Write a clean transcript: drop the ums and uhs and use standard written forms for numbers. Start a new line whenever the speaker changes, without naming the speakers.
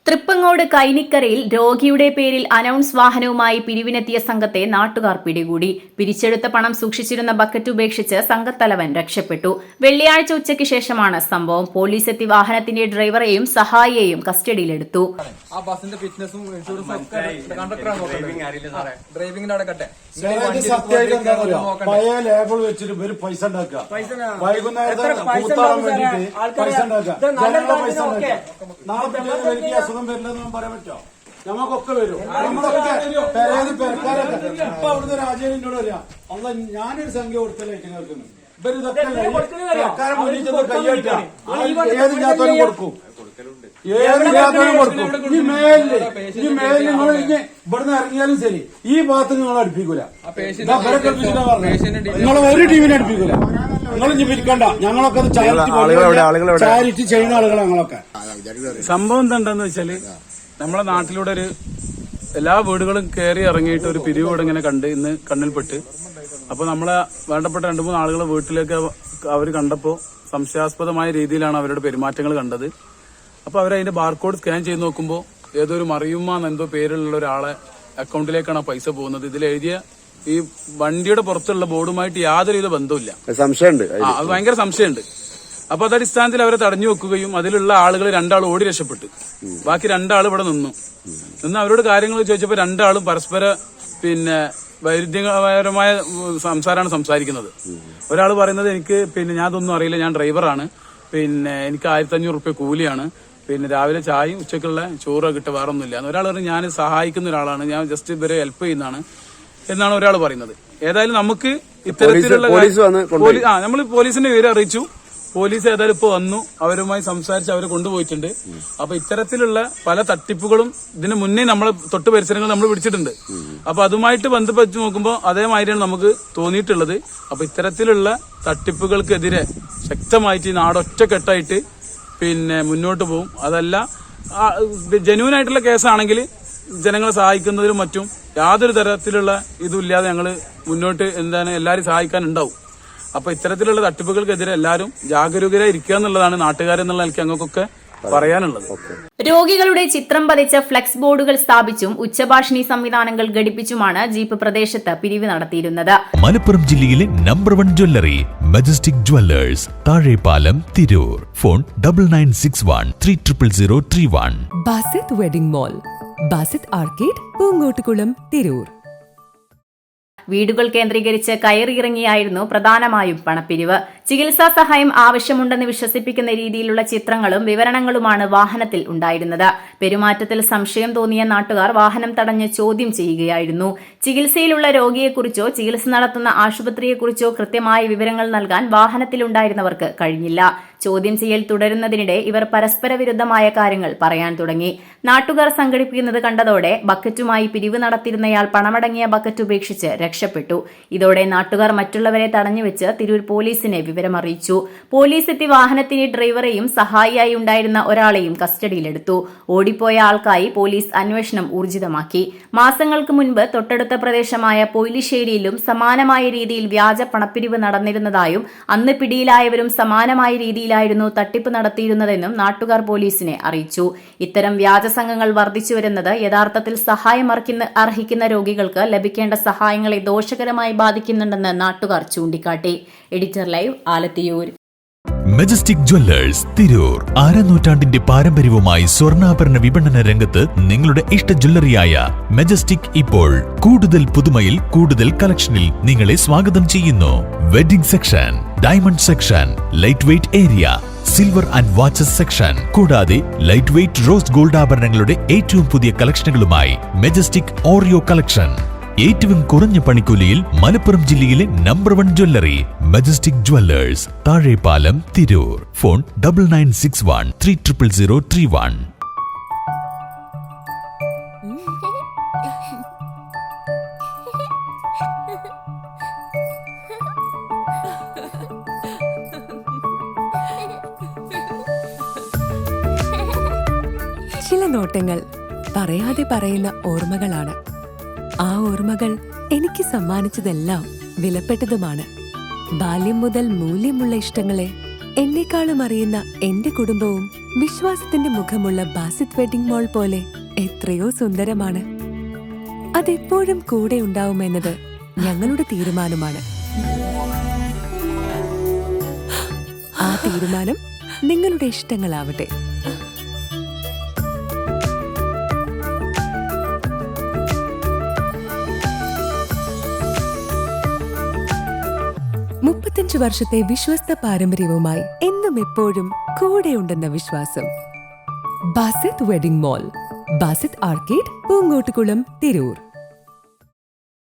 തൃപ്പങ്ങോട് കൈനിക്കരയിൽ രോഗിയുടെ പേരിൽ അനൗൺസ് വാഹനവുമായി പിരിവിനെത്തിയ സംഘത്തെ നാട്ടുകാർ പിടികൂടി. പിരിച്ചെടുത്ത പണം സൂക്ഷിച്ചിരുന്ന ബക്കറ്റ് ഉപേക്ഷിച്ച് സംഘത്തലവൻ രക്ഷപ്പെട്ടു. വെള്ളിയാഴ്ച ഉച്ചയ്ക്ക് ശേഷമാണ് സംഭവം. പോലീസ് എത്തി വാഹനത്തിന്റെ ഡ്രൈവറെയും സഹായിയെയും കസ്റ്റഡിയിലെടുത്തു.
നമുക്കൊക്കെ വരും. നമ്മളൊക്കെ പരാതി പെരക്കാരൊക്കെ ഇപ്പൊ അവിടുന്ന് രാജേനോട് വരിക. അല്ല ഞാനൊരു സംഖ്യ കൊടുത്തല്ലേ കേൾക്കുന്നു. ഇവരിതൊക്കെ പെരക്കാരെ മുന്നിൽ ചെന്ന് കൈയ്യട്ടാ ഏതില്ലാത്തവരും കൊടുക്കും, ഏതില്ലാത്തവരും കൊടുക്കും. ഈ മേലില് നിങ്ങൾ ഇവിടുന്ന് ഇറങ്ങിയാലും ശരി ഈ ഭാഗത്ത് നിങ്ങൾ അടുപ്പിക്കൂല. നിങ്ങൾ ഒരു ടീമിനെ അടുപ്പിക്കൂല. നിങ്ങൾ ഇനി പിരിക്കണ്ട. ഞങ്ങളൊക്കെ ചാരിറ്റി ചെയ്യുന്ന ആളുകളാണ് ഞങ്ങളൊക്കെ.
സംഭവം എന്താണെന്ന് വെച്ചാല് നമ്മളെ നാട്ടിലൂടെ എല്ലാ വീടുകളും കയറി ഇറങ്ങിയിട്ട് ഒരു പിരിവ് ഇങ്ങനെ കണ്ട് ഇന്ന് കണ്ണിൽപ്പെട്ട്. അപ്പൊ നമ്മളെ വേണ്ടപ്പെട്ട 2-3 ആളുകളെ വീട്ടിലേക്ക് അവർ കണ്ടപ്പോൾ സംശയാസ്പദമായ രീതിയിലാണ് അവരുടെ പെരുമാറ്റങ്ങൾ കണ്ടത്. അപ്പൊ അവരതിന്റെ ബാർകോഡ് സ്കാൻ ചെയ്ത് നോക്കുമ്പോൾ ഏതൊരു മറിയുമ്മ എന്നെന്തോ പേരിലുള്ള ഒരാളെ അക്കൗണ്ടിലേക്കാണ് പൈസ പോകുന്നത്. ഇതിലെഴുതിയ ഈ വണ്ടിയുടെ പുറത്തുള്ള ബോർഡുമായിട്ട് യാതൊരുവിധ ബന്ധമില്ല.
സംശയമുണ്ട്,
അത് ഭയങ്കര സംശയമുണ്ട്. അപ്പൊ അത് അടിസ്ഥാനത്തിൽ അവരെ തടഞ്ഞു വെക്കുകയും അതിലുള്ള ആളുകൾ 2 ആൾ ഓടി രക്ഷപ്പെട്ടു. ബാക്കി 2 ആൾ ഇവിടെ നിന്ന് അവരോട് കാര്യങ്ങൾ ചോദിച്ചപ്പോൾ 2 ആളും പരസ്പര വൈരുദ്ധ്യപരമായ സംസാരമാണ് സംസാരിക്കുന്നത്. ഒരാൾ പറയുന്നത് എനിക്ക് ഞാൻ ഇതൊന്നും അറിയില്ല, ഞാൻ ഡ്രൈവറാണ്, എനിക്ക് 1500 റുപ്യ കൂലിയാണ്, രാവിലെ ചായയും ഉച്ചക്കുള്ള ചോറ് കിട്ടുക വേറെ ഒന്നുമില്ല. ഒരാൾ പറഞ്ഞു ഞാൻ സഹായിക്കുന്ന ഒരാളാണ്, ഞാൻ ജസ്റ്റ് ഇവരെ ഹെൽപ്പ് ചെയ്യുന്നതാണ് എന്നാണ് ഒരാൾ പറയുന്നത്. ഏതായാലും നമുക്ക് ഇത്തരത്തിലുള്ള നമ്മൾ പോലീസിന്റെ വിവരം അറിയിച്ചു. പോലീസ് ഏതായാലും ഇപ്പൊ വന്നു, അവരുമായി സംസാരിച്ച് അവരെ കൊണ്ടുപോയിട്ടുണ്ട്. അപ്പൊ ഇത്തരത്തിലുള്ള പല തട്ടിപ്പുകളും ഇതിനു മുന്നേ നമ്മളെ തൊട്ട് പരിസരങ്ങൾ നമ്മൾ പിടിച്ചിട്ടുണ്ട്. അപ്പൊ അതുമായിട്ട് ബന്ധപ്പെട്ട് നോക്കുമ്പോൾ അതേമാതിരിയാണ് നമുക്ക് തോന്നിയിട്ടുള്ളത്. അപ്പൊ ഇത്തരത്തിലുള്ള തട്ടിപ്പുകൾക്കെതിരെ ശക്തമായിട്ട് ഈ നാടൊറ്റക്കെട്ടായിട്ട് മുന്നോട്ട് പോകും. അതല്ല ജെന്യൂൻ ആയിട്ടുള്ള കേസാണെങ്കിൽ ജനങ്ങളെ സഹായിക്കുന്നതിലും മറ്റും യാതൊരു തരത്തിലുള്ള ഇതുമില്ലാതെ ഞങ്ങള് മുന്നോട്ട് എല്ലാവരും സഹായിക്കാനുണ്ടാവും. അപ്പൊ ഇത്തരത്തിലുള്ള തട്ടിപ്പുകൾക്കെതിരെ എല്ലാവരും ജാഗരൂകരായിരിക്കുക എന്നുള്ളതാണ് നാട്ടുകാരെന്നുള്ള നിലയ്ക്ക് ഞങ്ങൾക്കൊക്കെ പറയാനുള്ളത്.
രോഗികളുടെ ചിത്രം പതിച്ച ഫ്ലെക്സ് ബോർഡുകൾ സ്ഥാപിച്ചും ഉച്ചഭാഷിണി സംവിധാനങ്ങൾ ഘടിപ്പിച്ചുമാണ് ജീപ്പ് പ്രദേശത്ത് പിരിവ് നടത്തിയിരുന്നത്.
മലപ്പുറം ജില്ലയിലെ number 1 jewellery Majestic jewellers, Thazhepalam, Tirur. Phone 9961300031.
Basith wedding mall, Basith arcade, Poongottukulam, Tirur.
വീടുകൾ കേന്ദ്രീകരിച്ച് കയറിയിറങ്ങിയായിരുന്നു പ്രധാനമായും പണപ്പിരിവ്. ചികിത്സാ സഹായം ആവശ്യമുണ്ടെന്ന് വിശ്വസിപ്പിക്കുന്ന രീതിയിലുള്ള ചിത്രങ്ങളും വിവരണങ്ങളുമാണ് വാഹനത്തിൽ ഉണ്ടായിരുന്നത്. പെരുമാറ്റത്തിൽ സംശയം തോന്നിയ നാട്ടുകാർ വാഹനം തടഞ്ഞ് ചോദ്യം ചെയ്യുകയായിരുന്നു. ചികിത്സയിലുള്ള രോഗിയെക്കുറിച്ചോ ചികിത്സ നടത്തുന്ന ആശുപത്രിയെക്കുറിച്ചോ കൃത്യമായ വിവരങ്ങൾ നൽകാൻ വാഹനത്തിലുണ്ടായിരുന്നവർക്ക് കഴിഞ്ഞില്ല. ചോദ്യം ചെയ്യൽ തുടരുന്നതിനിടെ ഇവർ പരസ്പര വിരുദ്ധമായ കാര്യങ്ങൾ പറയാൻ തുടങ്ങി. നാട്ടുകാർ സംഘടിപ്പിക്കുന്നത് കണ്ടതോടെ ബക്കറ്റുമായി പിരിവ് നടത്തിയിരുന്നയാൾ പണമടങ്ങിയ ബക്കറ്റ് ഉപേക്ഷിച്ച് രക്ഷപ്പെട്ടു. ഇതോടെ നാട്ടുകാർ മറ്റുള്ളവരെ തടഞ്ഞുവെച്ച് തിരൂർ പോലീസിനെ വിവരമറിയിച്ചു. പോലീസ് എത്തി വാഹനത്തിന്റെ ഡ്രൈവറെയും സഹായിയായി ഉണ്ടായിരുന്ന ഒരാളെയും കസ്റ്റഡിയിലെടുത്തു. ഓടിപ്പോയ ആൾക്കായി പോലീസ് അന്വേഷണം ഊർജിതമാക്കി. മാസങ്ങൾക്ക് മുൻപ് തൊട്ടടുത്ത പ്രദേശമായ പൊയിലിശ്ശേരിയിലും സമാനമായ രീതിയിൽ വ്യാജ പണപ്പിരിവ് നടന്നിരുന്നതായും അന്ന് പിടിയിലായവരും സമാനമായ രീതിയിലായിരുന്നു തട്ടിപ്പ് നടത്തിയിരുന്നതെന്നും നാട്ടുകാർ പോലീസിനെ അറിയിച്ചു. ഇത്തരം വ്യാജ സംഘങ്ങൾ വർദ്ധിച്ചുവരുന്നത് യഥാർത്ഥത്തിൽ സഹായം അർഹിക്കുന്ന രോഗികൾക്ക് ലഭിക്കേണ്ട സഹായങ്ങളെ ദോഷകരമായി ബാധിക്കുന്നുണ്ടെന്ന് നാട്ടുകാർ ചൂണ്ടിക്കാട്ടി. Editor live, Alathiyur.
Majestic Jewellers, Tirur. 6 നൂറ്റാണ്ടിന്റെ പാരമ്പര്യവുമായി സ്വർണ്ണാഭരണ വിപണന രംഗത്ത് നിങ്ങളുടെ ഇഷ്ട ജ്വല്ലറിയായ മജസ്റ്റിക് ഇപ്പോൾ കൂടുതൽ പുതുമയിൽ കൂടുതൽ കളക്ഷനിൽ നിങ്ങളെ സ്വാഗതം ചെയ്യുന്നു. Wedding section, diamond section, light weight area, silver and watches section, കൂടാതെ ലൈറ്റ് വെയ്റ്റ് റോസ് ഗോൾഡ് ആഭരണങ്ങളുടെ ഏറ്റവും പുതിയ കളക്ഷനുകളുമായി മജസ്റ്റിക് ഓറിയോ കളക്ഷൻ. ഏറ്റവും കുറഞ്ഞ പണിക്കൂലിയിൽ മലപ്പുറം ജില്ലയിലെ number 1 jewellery Majestic jewellers, Thazhepalam, Tirur. Phone 9961300031.
ചില നോട്ടങ്ങൾ പറയാതെ പറയുന്ന ഓർമ്മകളാണ്. ആ ഓർമ്മകൾ എനിക്ക് സമ്മാനിച്ചതെല്ലാം വിലപ്പെട്ടതുമാണ്. ബാല്യം മുതൽ മൂല്യമുള്ള ഇഷ്ടങ്ങളെ എന്നെക്കാളും അറിയുന്ന എന്റെ കുടുംബവും വിശ്വാസത്തിന്റെ മുഖമുള്ള ബാസിത് വെഡിംഗ് മോൾ പോലെ എത്രയോ സുന്ദരമാണ്. അതെപ്പോഴും കൂടെ ഉണ്ടാവുമെന്നത് ഞങ്ങളുടെ തീരുമാനമാണ്. ആ തീരുമാനം നിങ്ങളുടെ ഇഷ്ടങ്ങളാവട്ടെ. വർഷത്തെ വിശ്വസ്ത പാരമ്പര്യവുമായി എന്നും എപ്പോഴും കൂടെയുണ്ടെന്ന വിശ്വാസം. Basith wedding mall, Basith arcade, Poongottukulam, Tirur.